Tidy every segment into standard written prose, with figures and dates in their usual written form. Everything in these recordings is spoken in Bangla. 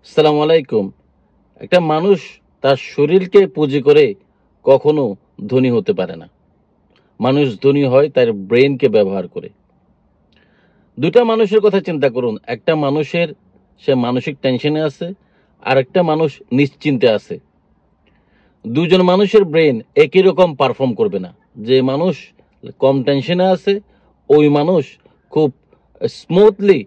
আসসালামু আলাইকুম। একটা মানুষ তার শরীরকে পুঁজি করে কখনো ধনী হতে পারে না। মানুষ ধনী হয় তার ব্রেইনকে ব্যবহার করে। ২ টা মানুষের কথা চিন্তা করুন। একটা মানুষের সে মানসিক টেনশনে আছে, আরেকটা মানুষ নিশ্চিন্তে আছে। ২ জন মানুষের ব্রেইন একই রকম পারফর্ম করবে না। যে মানুষ কম টেনশনে আছে, ওই মানুষ খুব স্মুথলি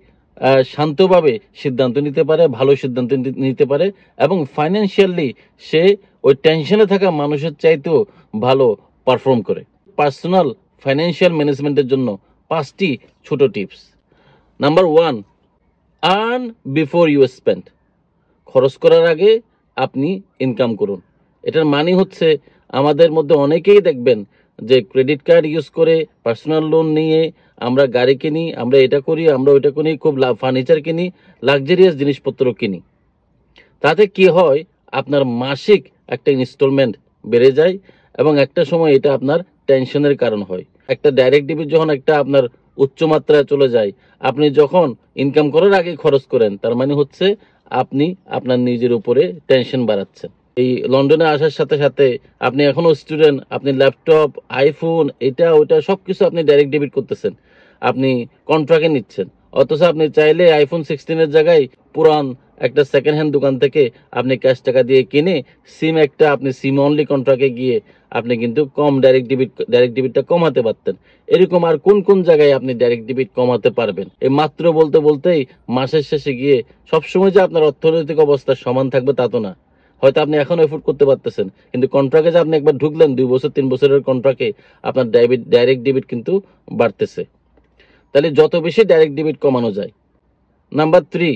শান্তভাবে সিদ্ধান্ত নিতে পারে, ভালো সিদ্ধান্ত নিতে পারে এবং ফাইন্যান্সিয়ালি সে ওই টেনশনে থাকা মানুষের চাইতেও ভালো পারফর্ম করে। পার্সোনাল ফাইন্যান্সিয়াল ম্যানেজমেন্টের জন্য ৫ টি ছোট tips. Number 1, earn before you spend. খরচ করার আগে আপনি ইনকাম করুন। এটার মানে হচ্ছে আমাদের মধ্যে অনেকেই দেখবেন যে ক্রেডিট কার্ড ইউজ করে পার্সোনাল লোন নিয়ে আমরা গাড়ি কিনি, আমরা এটা করি, আমরা ওইটা করি, খুব ফার্নিচার কিনি, লাক্সারিয়াস জিনিসপত্র কিনি। তাতে কি হয়, আপনার মাসিক একটা ইনস্টলমেন্ট বেড়ে যায় এবং একটা সময় এটা আপনার টেনশনের কারণ হয়। একটা ডাইরেক্ট ডেবিট যখন একটা আপনার উচ্চ মাত্রায় চলে যায়, আপনি যখন ইনকাম করার আগে খরচ করেন, তার মানে হচ্ছে আপনি আপনার নিজের উপরে টেনশন বাড়াচ্ছেন। এই লন্ডনে আসার সাথে সাথে আপনি এখনো স্টুডেন্ট, আপনি ল্যাপটপ, আইফোন, এটা ওটা সবকিছু আপনি ডাইরেক্ট ডেবিট করতেছেন, আপনি কন্ট্রাক্টে নিচ্ছেন। অথচ আপনি চাইলে আইফোন 16 এর জায়গায় পুরান একটা সেকেন্ড হ্যান্ড দোকান থেকে আপনি ক্যাশ টাকা দিয়ে কিনে সিম একটা আপনি সিম অনলি কন্ট্রাক্টে গিয়ে আপনি কিন্তু কম ডাইরেক্ট ডেবিটটা কমাতে পারতেন। এরকম আর কোন কোন জায়গায় আপনি ডাইরেক্ট ডেবিট কমাতে পারবেন? এই মাত্র বলতে বলতেই মাসের শেষে গিয়ে সবসময় যে আপনার অর্থনৈতিক অবস্থা সমান থাকবে তা তো না। হয়তো আপনি এখন এফোর্ড করতে পারতেছেন, কিন্তু কন্ট্রাক্টে যে আপনি একবার ঢুকলেন 2 বছর 3 বছরের কন্ট্রাক্টে আপনার ডাইরেক্ট ডেবিট কিন্তু বাড়তেছে। তাহলে যত বেশি ডাইরেক্ট ডেবিট কমানো যায়। Number 3,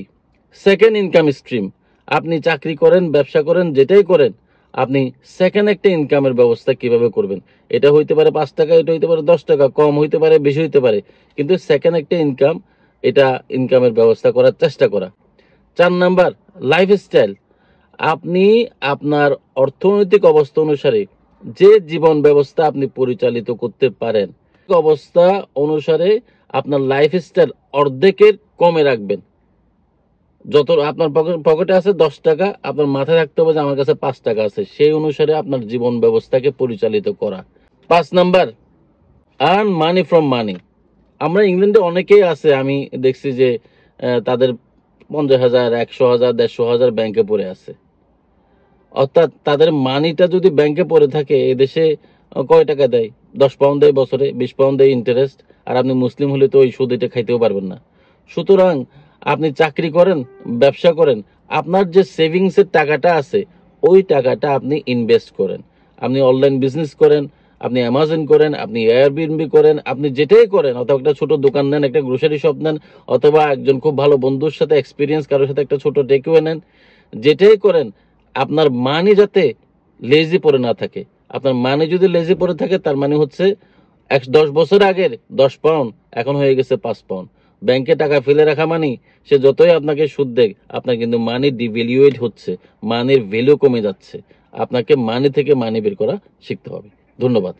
second income stream. আপনি চাকরি করেন, ব্যবসা করেন, যেটাই করেন, আপনি সেকেন্ড একটা ইনকামের ব্যবস্থা কিভাবে করবেন? এটা হইতে পারে ৫ টাকা, এটা হইতে পারে ১০ টাকা, কম হইতে পারে, বেশি হইতে পারে, কিন্তু সেকেন্ড একটা ইনকাম, এটা ইনকামের ব্যবস্থা করার চেষ্টা করা। ৪ নাম্বার, লাইফস্টাইল। আপনি আপনার অর্থনৈতিক অবস্থা অনুসারে যে জীবন ব্যবস্থা আপনি পরিচালিত করতে পারেন, অবস্থা অনুসারে আপনার লাইফস্টাইল অর্ধেকের কমে রাখবেন। যত আপনার পকেটে আছে ১০ টাকা, আপনার মাথায় রাখতে হবে যে আমার কাছে ৫ টাকা আছে, সেই অনুসারে আপনার জীবন ব্যবস্থাকে পরিচালিত করা। ৫ নাম্বার, আর্ন মানি ফ্রম মানি। আমরা ইংল্যান্ডে অনেকেই আছে, আমি দেখছি যে তাদের ৫০,০০০, ১০০,০০০, ১৫০,০০০ ব্যাংকে পড়ে আছে। অর্থাৎ তাদের মানিটা যদি ব্যাংকে পড়ে থাকে, এদেশে কয় টাকা দেয়? ১০ পাউন্ড দেয় বছরে, ২০ পাউন্ড দেয় ইন্টারেস্ট। আর আপনি মুসলিম হলে তো ওই সুদ এটা খাইতেও পারবেন না। সুতরাং আপনি চাকরি করেন, ব্যবসা করেন, আপনার যে সেভিংসের টাকাটা আছে ওই টাকাটা আপনি ইনভেস্ট করেন। আপনি অনলাইন বিজনেস করেন, আপনি অ্যামাজন করেন, আপনি এয়ারবিএনবি করেন, আপনি যেটাই করেন, অথবা একটা ছোট দোকান নেন, একটা গ্রোসারি শপ নেন, অথবা একজন খুব ভালো বন্ধুর সাথে এক্সপিরিয়েন্স কারোর সাথে একটা ছোট টেকওয়ে নেন, যেটাই করেন, আপনার মানি যাতে লেজি পড়ে না থাকে। আপনার মানি যদি লেজি পড়ে থাকে, তার মানে হচ্ছে ১০ বছর আগের ১০ পাউন্ড এখন হয়ে গেছে ৫ পাউন্ড। ব্যাংকে টাকা ফেলে রাখা মানি, সে যতই আপনাকে সুদ দেয়, আপনার কিন্তু মানি ডিভ্যালুয়েট হচ্ছে, মানির ভ্যালু কমে যাচ্ছে। আপনাকে মানি থেকে মানি বের করা শিখতে হবে। ধন্যবাদ।